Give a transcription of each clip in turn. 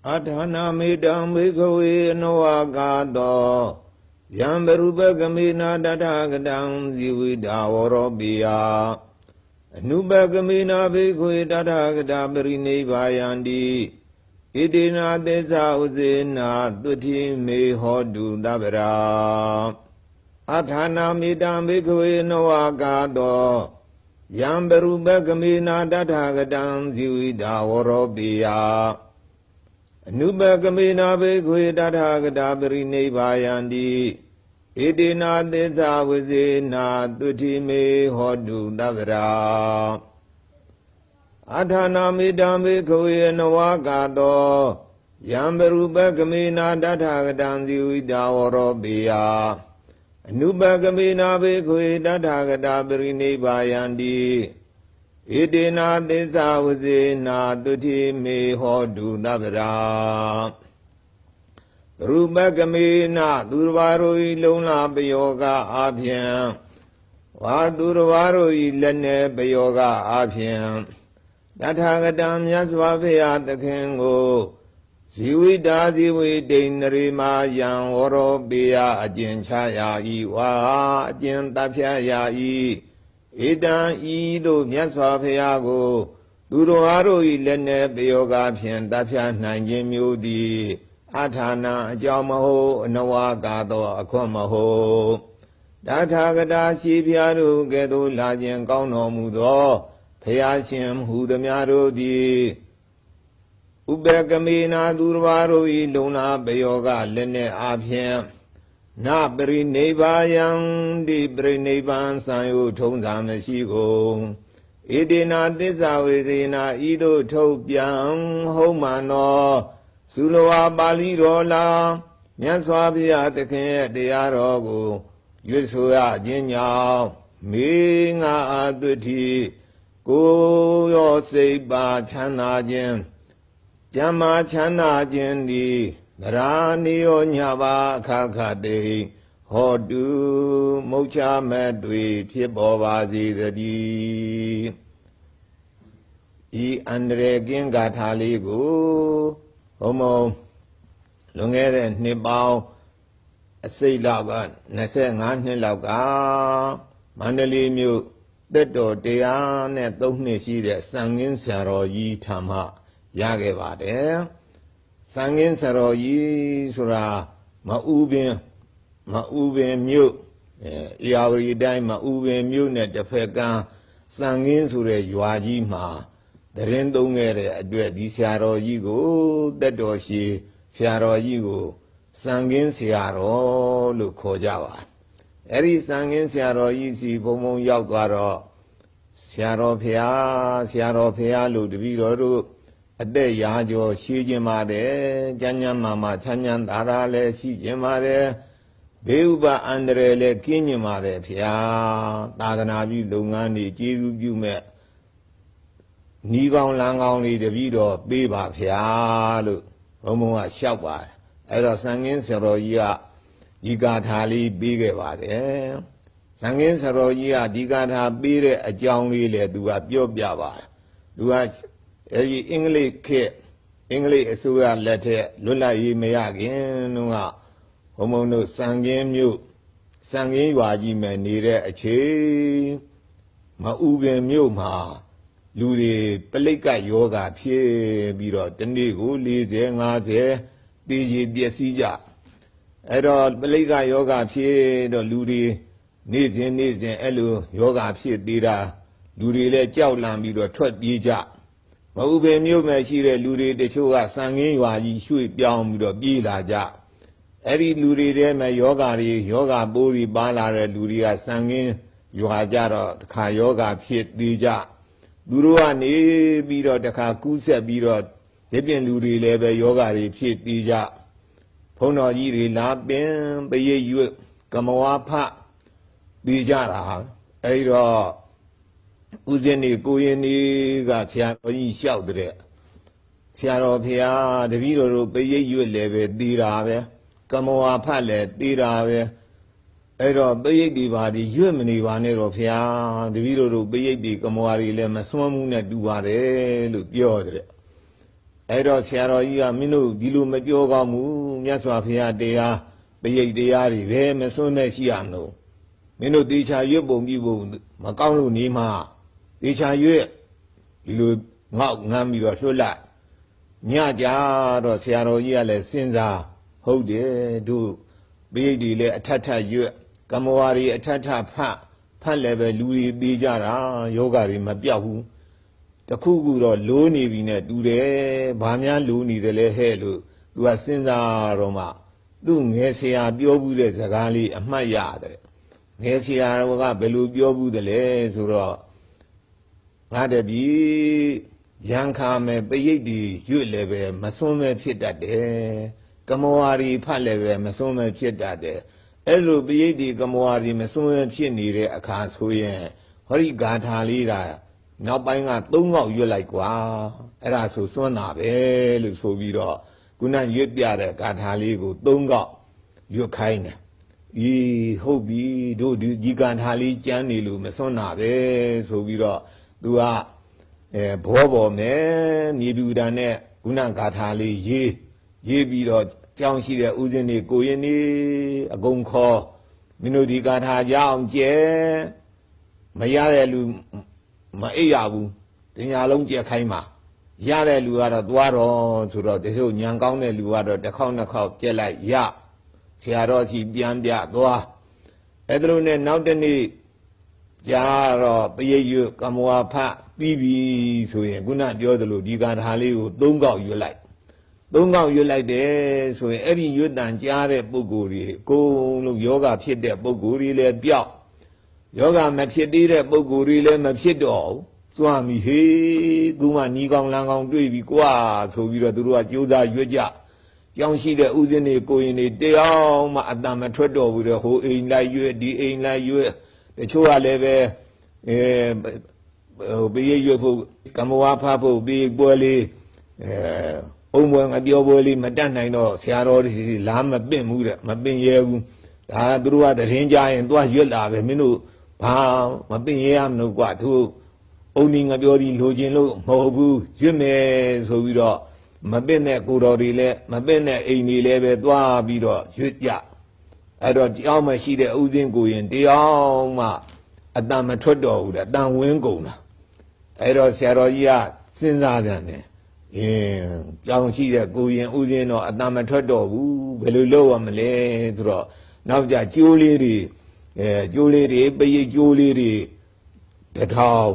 Adhana midam bhikkhave novagato Yambarubhagamina dadagadam zividavorobiya Anubagamina bhikkhave dadagadabarini vayandi Idina desa uzina tuti me hodu dabara Adhana midam bhikkhave novagato Yambarubhagamina dadagadam zividavorobiya Anubagamina bhikkhave dadagadabarini vayandi Idina desa uzina tuti me hodu dabara Adhana midam bhikkhave novagato Yambarubhagamina dadhagadam zividavorobiya Anubagamina bhikkhave dadagadabarini vayandi Idina desa uzina tuti me hodu dabara Rubagamina durvaroi lona bayoga abhyam Va durvaroi lene bayoga abhyam Dadhagadam yasvabhya takhengo Zivida zividinarima yang vorobiya ajinchaya iwa ajintaphyaya i Idan ido yasvabhya go Durvaroi lene bayoga abhyam tapya nanjin myodi Adhana jamaho nawagato akwamaho Dathagada shibhyaru gedo lajin kauno mudo Phayashim hudamyaro di Ubagamina durvaro ilona bayoga lene abhyam Na prinevayam di prinevan sanyo thongsamasigo Idina desa vedina ido thopyam homano Sulawa Bali Rola, Yanswabia the King Diarogo, Yusuya Jinya, Minga Aduti, Go your Seba Chana Jen, Jama Chana Jendi, Rani Onyava Kakade, Hodu, Mocha Medwi, Pibovazi the D. E. Andre Gingatali go. Homo Lungere Nibao a say lava, Nasa Nilaga, Mandali Mu, the door dean at Dognishi, the Sangin Saro Yi Tama, Yagevade, Sangin Saro Yi Sura, Maubin Mu, Yauri Dai Maubin Mu, net the Fega, Sangin Sure Yuaji Ma. The Rendongere at the Siaro Yigo, the Doshi, Siaro Yigo, Sangin Siaro, Lukojava. Eri Sangin Siaro Yisi, Pomo Yagaro, Siaro Pia, Ludviro, a day Yajo, Shijimare, Janyan Mama, Chanyan Darale, Shijimare, Beuba Andrele, Kinyamare, Pia, Tadanabi, Lungani, Jizu, you met. Nigong Langong ni the video, Biba Pialu, Homo Shapa, Edo Sangin Seroya, Digatali Bigevade, Sangin Seroya, Digata Bire, a Jongli, do a Biobaba, do a English kid, English Sua letter, Lula Ymeagin, Nua, Homo no Sangin Mu, Sangin Waji man needed a chi, Mauben Muma. Ludi Pelika Yoga Pie Biro Tendigo Lize Naze Biji Biasija Edo Pelika Yoga Pie the Ludi Nizin Elu Yoga Pie Dira Ludi Le Jiao Lambido Trot Bija Maube Mu Machire Ludi de Chua Sangin Waji Shui Biam Bila Ja Eri Ludi de Me Yoga Buri Bala Ludia Sangin Yuhajaro Ka Yoga Pie Dija Durua ni biro the Kakusa biro, Debian Luri lebe yoga repeat Dija. Pono yiri labin, be you, Kamawapa, Dijara, Eiro, Uzeni, Guyeni, Gatia, Yi Shaudre. Siaro Pia, the Viro, be you lebe, Dirave, Kamawapa le, Dirave. Ero be divadi Germany vanero pia the video be di kamwari le maswamu ne duare lu pyo de အဲ့တော့ဆရာတော်ကြီးကမင်းတို့ဒီလိုမပြောကောင်းဘူးမြတ်စွာဘုရားတရားပရိတ်တရားတွေပဲမစွန့်မဲ့ရှိရမလို့မင်းတို့တေချာရွတ်ပုံပြီးဖို့မကောင်းလို့နေမှတေချာရွတ်ဒီလိုငေါက်ငမ်းပြီးတော့လွတ်လိုက်ညကြတော့ဆရာတော်ကြီးကလည်းစဉ်းစားဟုတ်တယ်တို့ပရိတ်တွေလည်းအထက်ထရွတ်ကမ္မဝါရီအထက်ထဖတ်လည်းပဲလူတွေသေးကြတာယောဂတွေမပြောက်ဘူးတခုခုတော့လိုးနေပြီနဲ့တူတယ်ဘာများလိုးနေတယ်လဲဟဲ့လို့သူကစဉ်းစားတော့မှသူ့ငယ်ဆရာပြောဘူးတဲ့စကားလေးအမှတ်ရတယ်ငယ်ဆရာကဘယ်လိုပြောဘူးတယ်လဲဆိုတော့ငါတပည့်ရန်ခါမဲ့ပရိတ်တွေရွတ်လည်းပဲမစွန်းမဲ့ဖြစ်တတ်တယ်ကမ္မဝါရီဖတ်လည်းပဲမစွန်းမဲ့ဖြစ်တတ်တယ်အဲ့လိုပရိတ်တွေကမ္မဝါရီမစွန်းမဲ့ဖြစ်နေတဲ့အခါဆိုရင်ဟောဒီဂါထာလေးတာနောက်ပိုင်းက3កောက်ရွတ်လိုက်ကွာအဲ့ဒါဆိုစွန့်တာပဲလို့ဆိုပြီးတော့ခုနရွတ်ပြတဲ့ဂါထာလေးကို3កောက်ရွတ်ခိုင်းတယ်ဟုတ်ပြီတို့ဒီဂါထာလေးကျမ်းနေလို့မစွန့်တာပဲဆိုပြီးတော့သူကဘောပေါ်မယ်မြေပြူတာနဲ့ခုနဂါထာလေးရေးပြီးတော့ကြောင်းရှိတဲ့ဥစဉ်တွေကိုရင်နေအကုန်ခေါ်မင်းတို့ဒီဂါထာရအောင်ကျဲမရတဲ့လူမအိပ်ရဘူးတရားလုံးကြက်ခိုင်းမှာရတဲ့လူကတော့သွားတော့ဆိုတော့တချို့ညံကောင်းတဲ့လူကတော့တစ်ခေါက်နှစ်ခေါက်ကြက်လိုက်ရဆရာတော်ကြီးပြန်ပြသွားအဲ့ဒါလို့နဲ့နောက်တနေ့ကြာတော့ပရိတ်ရွတ်ကမ္မဝါဖပြီးပြီဆိုရင်ခုနပြောသလိုဒီဂါထာလေးကို3កောက်ရွတ်လိုက်3កောက်ရွတ်လိုက်တယ်ဆိုရင်အဲ့ဒီရွတ်တန်ကြားတဲ့ပုဂ္ဂိုလ်တွေအကုန်လုံးယောဂဖြစ်တဲ့ပုဂ္ဂိုလ်တွေလည်းပြောက်ယောဂမဖြစ်သေးတဲ့ပုဂ္ဂိုလ်တွေလည်းမဖြစ်တော့ဘူးစွမ်းမီဟေးသူမှနီးကောင်းလန်းကောင်းတွေ့ပြီကွာဆိုပြီးတော့သူတို့ကကြိုးစားရွတ်ကြကြောင်းရှိတဲ့ဥစဉ်တွေကိုရင်တွေတရားမှအတန်မထွက်တော့ဘူးတဲ့ဟိုအိမ်လိုက်ရွတ်ဒီအိမ်လိုက်ရွတ်တချို့ကလည်းပဲဘေးရွတ်ဖို့ကမ္မဝါဖဖို့ဘေးပွဲလေးအုံဘွယ်ငပြောပွဲလေးမတတ်နိုင်တော့ဆရာတော်တွေလာမပင့်ဘူးတဲ့မပင့်ရဲဘူးဒါသူတို့ကတရင်ကြရင်သွားရွတ်လာပဲမင်းတို့ဘာမပင့်ရဲရမလို့ကွာသူအုံဒီငပြောဒီလိုချင်လို့မဟုတ်ဘူးရွတ်မယ်ဆိုပြီးတော့မပင့်တဲ့ကိုတော်တွေလည်းမပင့်တဲ့အိမ်တွေလည်းပဲသွားပြီးတော့ရွတ်ကြအဲ့တော့ကြောင်းမရှိတဲ့ဥစဉ်ကိုရင်တရားမှအတန်မထွက်တော့ဘူးတဲ့အတန်ဝင်းကုန်တာအဲ့တော့ဆရာတော်ကြီးကစဉ်းစားပြန်တယ်ကြောင်းရှိတဲ့ကိုရင်ဥစဉ်တော့အတန်မထွက်တော့ဘူးဘယ်လိုလုပ်ရမလဲဆိုတော့နောက်ကြကျိုးလေးတွေကျိုးလေးတွေပရိတ်ကျိုးလေးတွေတစ်ထောင်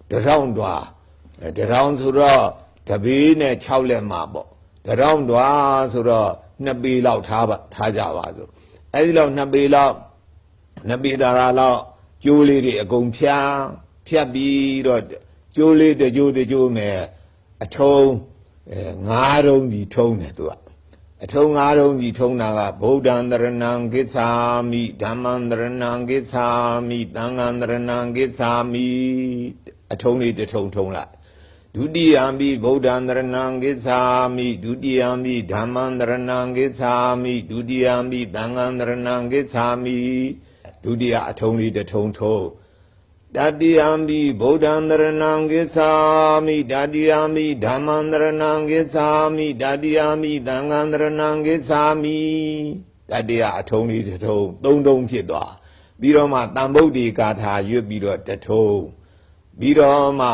တွာဆိုတော့တပေးနဲ့6လက်မှာပေါ့တစ်ထောင်တွာဆိုတော့2ပေလောက်ထားကြပါစို့အဲ့ဒီလောက်2ပေလောက်2ပေတာလောက်ကျိုးလေးတွေအကုန်ဖြတ်ပြီးတော့ကျိုးလေးတကြိုးမယ်အထုံး9တုံးကြီးထုံးတယ်သူကအထုံး9တုံးကြီးထုံးတာကဗုဒ္ဓံတရဏံကိစ္ဆာမိဓမ္မံတရဏံကိစ္ဆာမိသံဃံတရဏံကိစ္ဆာမိအထုံးလေးတစ်ထုံထုံလိုက်ဒုတိယံပိဗုဒ္ဓံတရဏံကိစ္ဆာမိဒုတိယံပိဓမ္မံတရဏံကိစ္ဆာမိဒုတိယံပိသံဃံတရဏံကိစ္ဆာမိဒုတိယအထုံးလေးတစ်ထုံထုံတတိယံပိဗုဒ္ဓံတရဏံကိစ္ဆာမိတတိယံပိဓမ္မံတရဏံကိစ္ဆာမိတတိယံပိသံဃံတရဏံကိစ္ဆာမိတတိယအထုံးလေးတစ်ထုံ3ထုံဖြစ်သွားပြီးတော့မှတန်ဗုဒ္ဓေဂါထာရွတ်ပြီးတော့တစ်ထုံပြီးတော့မှ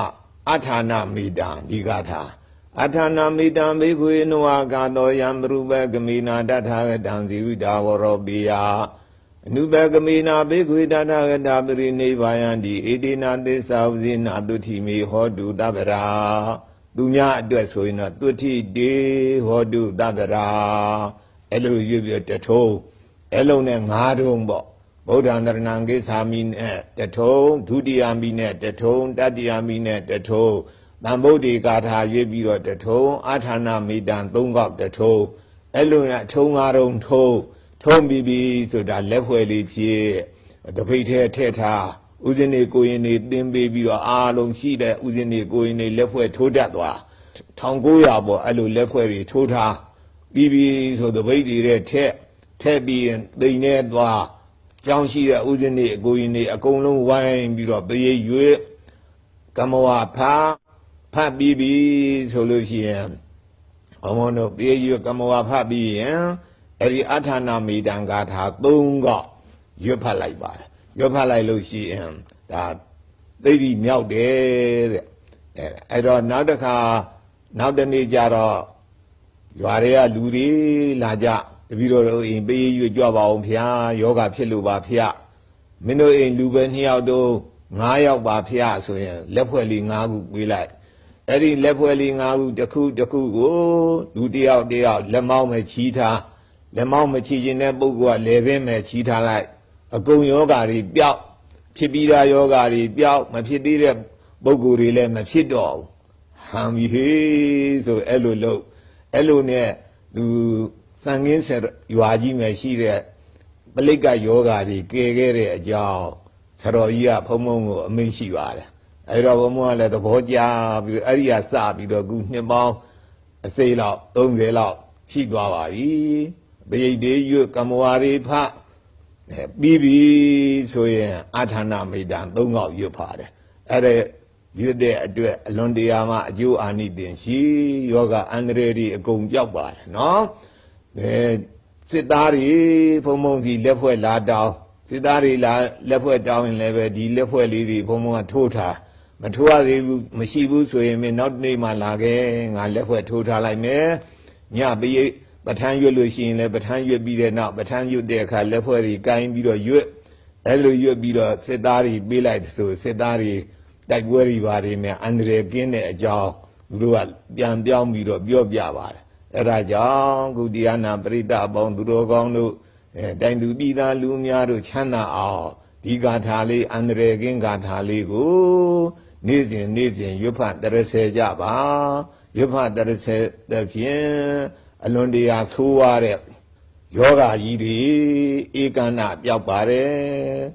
အထာဏမေတံဒီဂါထာအထာဏမေတံဘိက္ခွေနဝဂါတောယံပရုပကမေနာတထာဂတံဇိဝိတာဝရောပိယအနုပကမေနာဘိက္ခွေတထာဂတပရိနိဗ္ဗာယံတိဧတေနသစ္စာဝဇိနာတုတိမေဟောတုတဗရာသူများအတွက်ဆိုရင်တော့တုတိတေဟောတုတဗရာအဲ့လိုရွတ်ပြတထုံးအဲ့လုံးနဲ့9ထုံးပေါ့ဗုဒ္ဓံတရဏံကိစ္ဆာမိနဲ့တထုံးဒုတိယမိနဲ့တထုံးတတိယမိနဲ့တထုံးသံဗုဒ္ဓေဂါထာရွတ်ပြီးတော့တထုံးအာထာဏမေတံ3កောက်တထုံးအဲ့လိုနဲ့ထုံး9ထုံးထုံးပြီးပြီဆိုတာလက်ဖွဲ့လေးဖြစ်တပိတ်ထဲထည့်ထားဥစဉ်တွေကိုရင်နေသင်ပေးပြီးတော့အားလုံးရှိတဲ့ဥစဉ်တွေကိုရင်နေလက်ဖွဲ့ထိုးတတ်သွား1900ပေါ့အဲ့လိုလက်ဖွဲ့တွေထိုးထားပြီးပြီဆိုတပိတ်တွေထဲထည့်ပြီးသိမ့်နေသွားကြောင်းရှိတဲ့ဥစဉ်တွေကိုရင်နေအကုန်လုံးဝိုင်းပြီးတော့ပရိတ်ရွေ့ကမ္မဝါဖတ်ပြီးပြီဆိုလို့ရှိရင် ဘုံဘုံတို့ပြေရွတ်ကမဝါဖတ်ပြီးရင်အဲ့ဒီအထာနာမေတံဂါထာ3ခေါက်ရွတ်ဖတ်လိုက်ပါတယ်ရွတ်ဖတ်လိုက်လို့ရှိရင်ဒါသိတိမြောက်တယ်တဲ့အဲ့တော့နောက်တစ်ခါနောက်တနေ့ကျတော့ရွာတွေကလူတွေလာကြတပည့်တော်တို့အိမ်ပေးရွတ်ကြပါအောင်ဖျားယောဂဖြစ်လို့ပါဖျားမင်းတို့အိမ်လူပဲ2ယောက်တို့9ယောက်ပါဖျားဆိုရင်လက်ဖွဲ့လေး9ခုပေးလိုက်အဲ့ဒီလက်ဖွဲ့လေး9ခုတစ်ခုကိုလူတစ်ယောက်လက်မောင်းမဲ့ချီးထားလက်မောင်းမချီးခြင်းတဲ့ပုဂ္ဂိုလ်ကလေပင်မဲ့ချီးထားလိုက်အကုန်ယောဂါတွေပျောက်ဖြစ်ပြီးသားယောဂါတွေပျောက်မဖြစ်သေးတဲ့ပုဂ္ဂိုလ်တွေလည်းမဖြစ်တော့ဘူးဟမ်ပြီဟေးဆိုအဲ့လိုလို့အဲ့လိုနဲ့သူစံငင်းဆက်ရွာကြီးမှာရှိတဲ့ပလိကယောဂါတွေကဲခဲ့တဲ့အကြောင်းဆရာတော်ကြီးကဘုံဘုံကိုအမိန့်ရှိပါတယ်အဲ့တော့ဘုံဘုံကလည်းသဘောကျပြီးအဲ့ဒီကစပြီးတော့ခုနှစ်ပေါင်းအစိမ့်လောက်30လောက်ရှိသွားပါပြီပရိသေရွတ်ကမဝါရီဖပြီးပြီဆိုရင်အာထာနာမေတ္တာ3ခေါက်ရွတ်ပါတယ်အဲ့ဒါရွတ်တဲ့အတွက်အလွန်တရာမှအကျိုးအာနိသင်ရှိယောဂအန္တရာယ်တွေအကုန်ပြောက်ပါတယ်နော်စစ်သားတွေဘုံဘုံစီလက်ဖွဲ့လာတောင်းစစ်သားတွေလာလက်ဖွဲ့တောင်းရင်လည်းပဲဒီလက်ဖွဲ့လေးတွေဘုံဘုံကထိုးထားမထိုးရသေးဘူးမရှိဘူးဆိုရင်မင်းနောက်နေ့မှလာခဲ့ငါလက်ဖွဲ့ထိုးထားလိုက်မယ်ညပေးပဋ္ဌာန်းရွတ်လို့ရှိရင်လည်းပဋ္ဌာန်းရွတ်ပြီးတဲ့နောက်ပဋ္ဌာန်းရွတ်တဲ့အခါလက်ဖွဲ့တွေကိုင်းပြီးတော့ရွတ်အဲ့လိုရွတ်ပြီးတော့စစ်သားတွေပေးလိုက်ဆိုစစ်သားတွေတိုက်ပွဲတွေပါတယ်မြအန္တရာယ်ကင်းတဲ့အကြောင်းသူတို့ကပြန်ပြောင်းပြီးတော့ပြောပြပါတယ်အဲ့ဒါကြောင့်ခုတရားနာပရိသတ်အပေါင်းသူတော်ကောင်းတို့တိုင်သူပြည်သားလူများတို့ချမ်းသာအောင်ဒီဂါထာလေးအန္တရာယ်ကင်းဂါထာလေးကိုနေ့စဉ်ရွတ်ဖတ်တရဆဲကြပါရွတ်ဖတ်တရဆဲတဲ့ဖြင့်အလွန်တရာဆိုးရတဲ့ယောဂကြီးတွေဧကန္တပြောက်ပါတယ်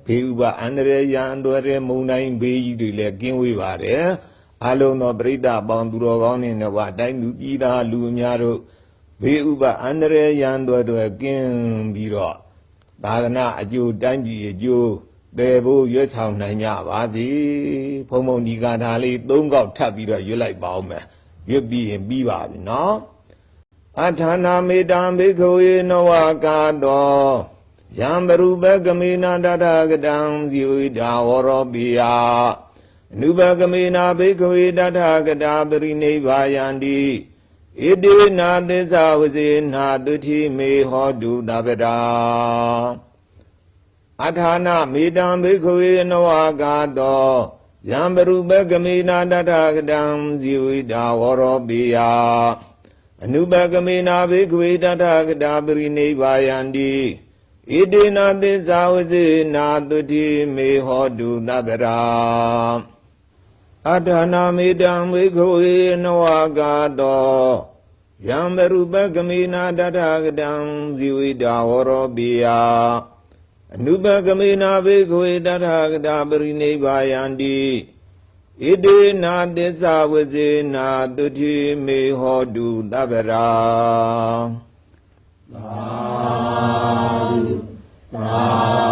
ဘေးဥပအန္တရာယ်ရန်တော်တဲ့မုန်တိုင်းဘေးကြီးတွေလည်းကင်းဝေးပါတယ်အလုံးသောပရိသတ်ပေါင်းသူတော်ကောင်းတွေနဲ့ကအတိုင်းလူပြည်သားလူအများတို့ဘေးဥပအန္တရာယ်ရန်တော်တွေကင်းပြီးတော့သာသနာအကျိုးတိုင်းပြည်အကျိုးတေဖို့ရွတ်ဆောင်နိုင်ကြပါစေဘုံဘုံဒီဂါထာလေး3ခေါက်ထပ်ပြီးတော့ရွတ်လိုက်ပါဦးမယ်ရွတ်ပြီးရင်ပြီးပါပြီနော်အထာနာမေတံဘေခဝေနဝကာတောယံဘရုပကမေနာတထကတံဇီဝိတာဝရောပိယအနုပကမေနာဘေခဝေတထကတာပရိနိဗ္ဗာယန္တိဣတိနာသစ္စာဝစေနာတုတိမေဟောတုတပ္ပရာအထာနာမေတံဘေခဝေနဝကာတောယံဘရုပကမေနာတထကတံဇီဝိတာဝရောပိယအနုပကမေနာဘေကဝေတထကတာပရိနိဗ္ဗာယန္တိဣတိနာသစ္စာဝစေနာတုတိမေဟောတုတပ္ပရာအထာနာမေတံဘေကဝေနဝကာတောယံဘရုပကမေနာတထကတံဇီဝိတာဝရောပိယအနုပကမေနာဘေကဝေတထကတာပရိနိဗ္ဗာယန္တိဣတိနာသစ္စာဝစေနာတုတိမေဟောတုတပ္ပရာသာဓုသာ